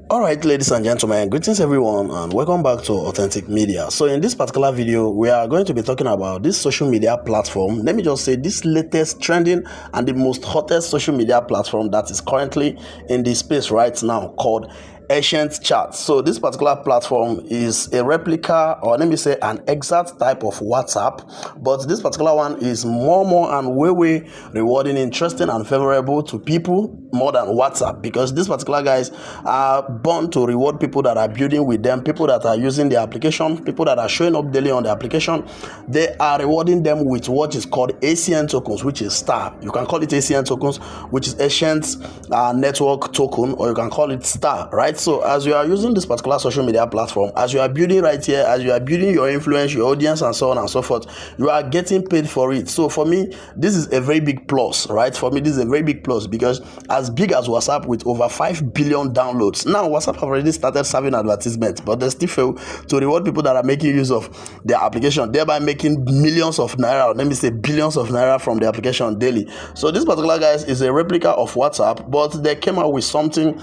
All right, ladies and gentlemen, greetings everyone and welcome back to Authentic Media. So in this particular video, we are going to be talking about this social media platform. Let me just say this latest trending and the most hottest social media platform that is currently in the space right now called Acient Chat. So this particular platform is a replica, or let me say an exact type of WhatsApp, but this particular one is more and way rewarding, interesting and favorable to people more than WhatsApp, because these particular guys are born to reward people that are building with them, people that are using the application, people that are showing up daily on the application. They are rewarding them with what is called ACN tokens, which is star. You can call it ACN tokens, which is Acient network token, or you can call it star, right? So as you are using this particular social media platform, as you are building right here, as you are building your influence, your audience and so on and so forth, you are getting paid for it. So for me, this is a very big plus, right? For me, this is a very big plus, because as big as WhatsApp with over 5 billion downloads, now WhatsApp have already started serving advertisements, but they still fail to reward people that are making use of their application, thereby making millions of naira, or let me say billions of naira from the application daily. So this particular guys is a replica of WhatsApp, but they came out with something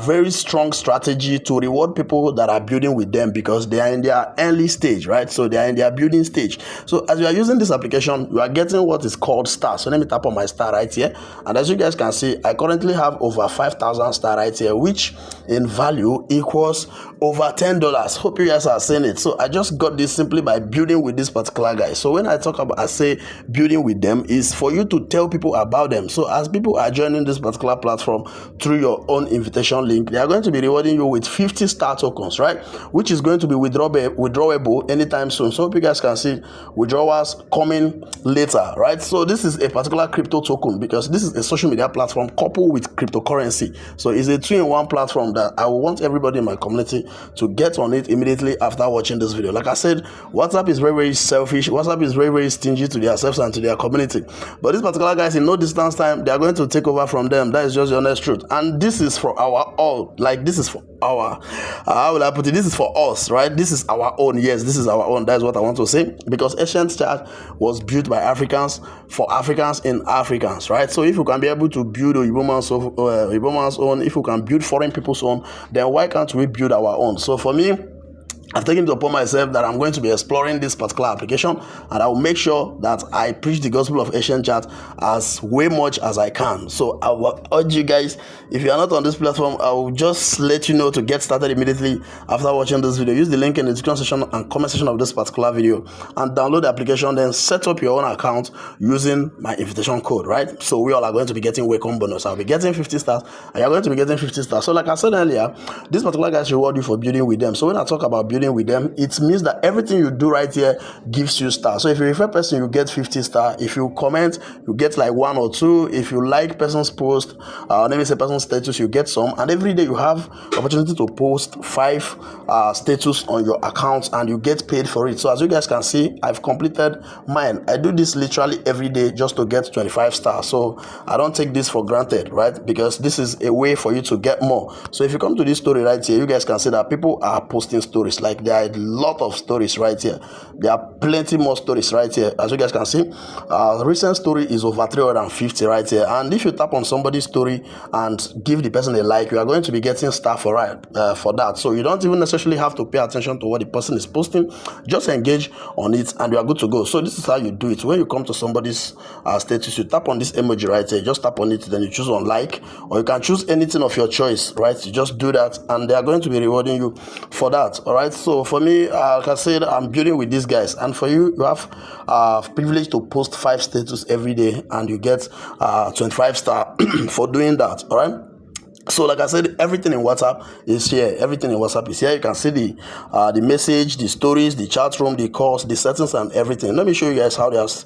very strong strategy to reward people that are building with them, because they are in their early stage, right? So they are in their building stage. So as you are using this application, you are getting what is called star. So let me tap on my star right here, and as you guys can see, I currently have over 5,000 star right here, which in value equals over $10. Hope you guys are seeing it. So I just got this simply by building with this particular guy. So when I talk about, I say building with them is for you to tell people about them. So as people are joining this particular platform through your own invitation link, they are going to be rewarding you with 50 star tokens, right? Which is going to be withdrawable anytime soon. So hope you guys can see withdrawals coming later, right? So this is a particular crypto token, because this is a social media platform coupled with cryptocurrency. So it's a two-in-one platform that I want everybody in my community to get on it immediately after watching this video. Like I said, WhatsApp is very selfish. WhatsApp is very stingy to themselves and to their community. But these particular guys, in no distance time, they are going to take over from them. That is just the honest truth. And this is for our all. Like, this is for our how will I put it? This is for us, right? This is our own. Yes, this is our own. That's what I want to say, because Acient Chat was built by Africans for Africans in Africans, right? So if you can be able to build a Igbo man's own, if you can build foreign people's own, then why can't we build our own? So for me, I've taken it upon myself that I'm going to be exploring this particular application, and I will make sure that I preach the gospel of Acient Chat as way much as I can. So I will urge you guys, if you are not on this platform, I will just let you know to get started immediately after watching this video. Use the link in the description section and comment section of this particular video and download the application, then set up your own account using my invitation code, right? So we all are going to be getting welcome bonus. I'll be getting 50 stars and you're going to be getting 50 stars. So like I said earlier, this particular guys reward you for building with them. So when I talk about building with them, it means that everything you do right here gives you stars. So if you refer a person, you get 50 stars. If you comment, you get like 1 or 2. If you like person's post, let me say person's status, you get some. And every day you have opportunity to post 5 status on your account, and you get paid for it. So as you guys can see, I've completed mine. I do this literally every day just to get 25 stars. So I don't take this for granted, right? Because this is a way for you to get more. So if you come to this story right here, you guys can see that people are posting stories. Like, there are a lot of stories right here. There are plenty more stories right here. As you guys can see, recent story is over 350 right here. And if you tap on somebody's story and give the person a like, you are going to be getting star for that. So you don't even necessarily have to pay attention to what the person is posting. Just engage on it and you are good to go. So this is how you do it. When you come to somebody's status, you tap on this emoji right here. Just tap on it, then you choose on like, or you can choose anything of your choice, right? You just do that and they are going to be rewarding you for that. All right. So for me, like I said, I'm building with these guys, and for you, you have privilege to post 5 status every day, and you get 25 star for doing that. All right. So like I said, everything in WhatsApp is here. Everything in WhatsApp is here. You can see the message, the stories, the chat room, the calls, the settings, and everything. Let me show you guys how this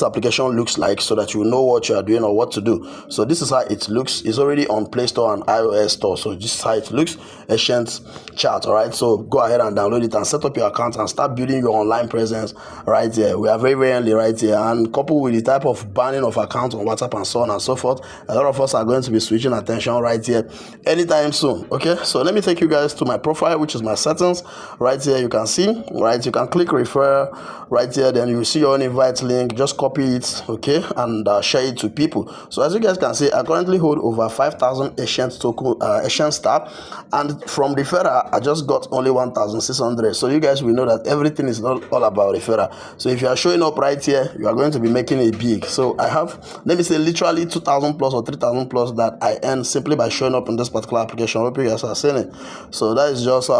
application looks like, so that you know what you are doing or what to do. So this is how it looks. It's already on Play Store and iOS Store. So this is how it looks. Acient Chat. All right. So go ahead and download it and set up your account and start building your online presence right here. We are very early right here, and coupled with the type of banning of accounts on WhatsApp and so on and so forth, a lot of us are going to be switching attention right here anytime soon. Okay, so let me take you guys to my profile, which is my settings. Right here you can see, right, you can click refer right here, then you will see your own invite link. Just copy it, okay, and share it to people. So as you guys can see, I currently hold over 5,000 Acient token, Acient star, and from referral I just got only 1,600. So you guys will know that everything is not all about referral. So if you are showing up right here, you are going to be making it big. So I have, let me say, literally 2,000 plus or 3,000 plus that I earn simply by showing up in this particular application. I hope you guys are seeing it. So that is just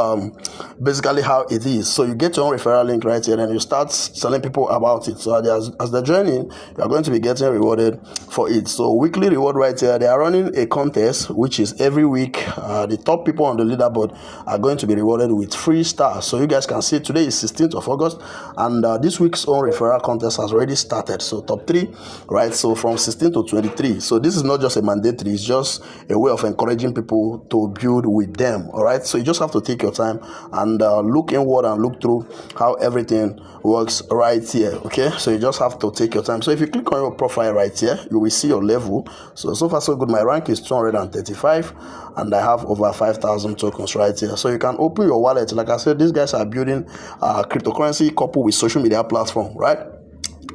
basically how it is. So you get your own referral link right here, and you start telling people about it. So as they're joining, you are going to be getting rewarded for it. So weekly reward right here, they are running a contest which is every week. The top people on the leaderboard are going to be rewarded with free stars. So you guys can see today is 16th of August, and this week's own referral contest has already started. So top 3, right, so from 16 to 23. So this is not just a mandatory, it's just a way of encouraging people to build with them. All right, so you just have to take your time and look inward and look through how everything works right here. Okay, so you just have to take your time. So if you click on your profile right here, you will see your level. So far so good. My rank is 235 and I have over 5,000 tokens right here. So you can open your wallet. Like I said, these guys are building cryptocurrency coupled with social media platform, right?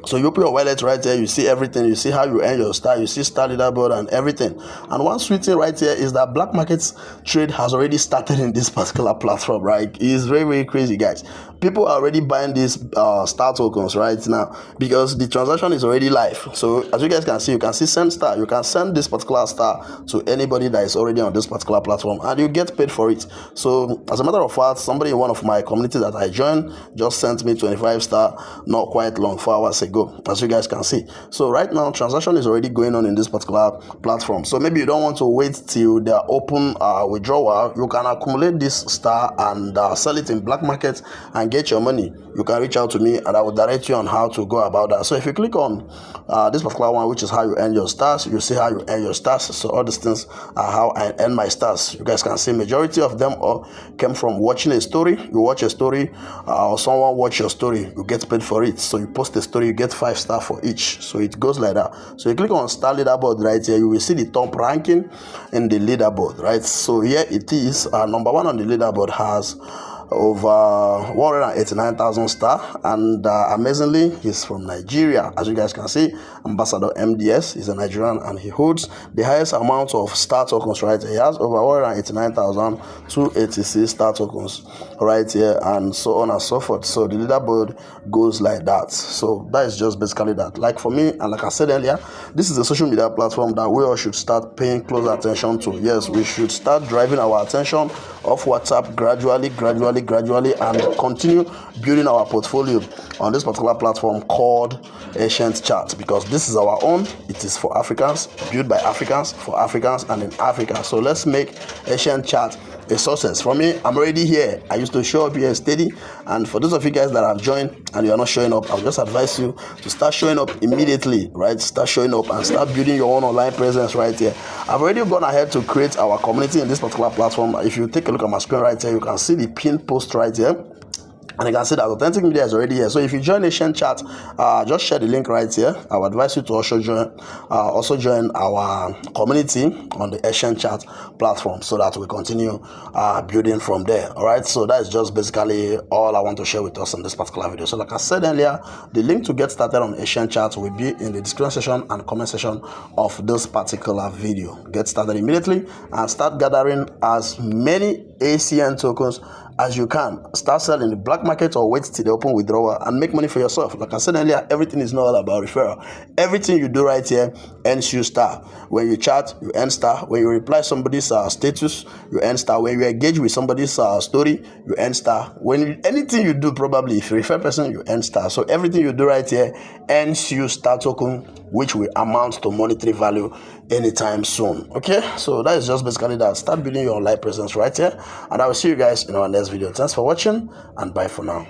So you open your wallet right here, you see everything, you see how you earn your star, you see star leaderboard and everything. And one sweet thing right here is that black markets trade has already started in this particular platform, right? It's very, very crazy, guys. People are already buying these star tokens right now because the transaction is already live. So as you guys can see, you can see send star. You can send this particular star to anybody that is already on this particular platform and you get paid for it. So as a matter of fact, somebody in one of my communities that I joined just sent me 25 star not quite long, 4 hours ago, as you guys can see. So right now transaction is already going on in this particular platform. So maybe you don't want to wait till they are open withdrawal. You can accumulate this star and sell it in black market and get your money. You can reach out to me and I will direct you on how to go about that. So if you click on this particular one, which is how you earn your stars, you see how you earn your stars. So all these things are how I earn my stars. You guys can see majority of them came from watching a story. You watch a story or someone watch your story, you get paid for it. So you post a story, you get 5 stars for each. So it goes like that. So you click on star leaderboard right here, you will see the top ranking in the leaderboard, right? So here it is. Number 1 on the leaderboard has over 189,000 star, and amazingly he's from Nigeria. As you guys can see, Ambassador MDS is a Nigerian and he holds the highest amount of star tokens right here. He has over 189,286 star tokens right here, and so on and so forth. So the leaderboard goes like that. So that is just basically that. Like for me, and like I said earlier, this is a social media platform that we all should start paying close attention to. Yes, we should start driving our attention off WhatsApp gradually, and continue building our portfolio on this particular platform called Acient Chat, because this is our own. It is for Africans, built by Africans, for Africans, and in Africa. So let's make Acient Chat a success. For me, I'm already here. I used to show up here steady, and for those of you guys that have joined and you are not showing up, I'll just advise you to start showing up immediately, right? Start showing up and start building your own online presence right here. I've already gone ahead to create our community in this particular platform. If you take a look at my screen right here, you can see the pinned post right here. And you can see that Authentic Media is already here. So if you join Acient Chat, just share the link right here. I would advise you to also join our community on the Acient Chat platform so that we continue building from there. All right. So that is just basically all I want to share with us in this particular video. So like I said earlier, the link to get started on Acient Chat will be in the description section and comment section of this particular video. Get started immediately and start gathering as many ACN tokens as you can. Start selling the black market or wait till the open withdrawal and make money for yourself. Like I said earlier, everything is not all about referral. Everything you do right here earns you star. When you chat, you earn star. When you reply somebody's status, you earn star. When you engage with somebody's story, you earn star. Anything you do, probably if you refer person, you earn star. So everything you do right here earns you star token, which will amount to monetary value anytime soon. Okay, so that is just basically that. Start building your online presence right here, and I will see you guys in our next video. Thanks for watching, and bye for now.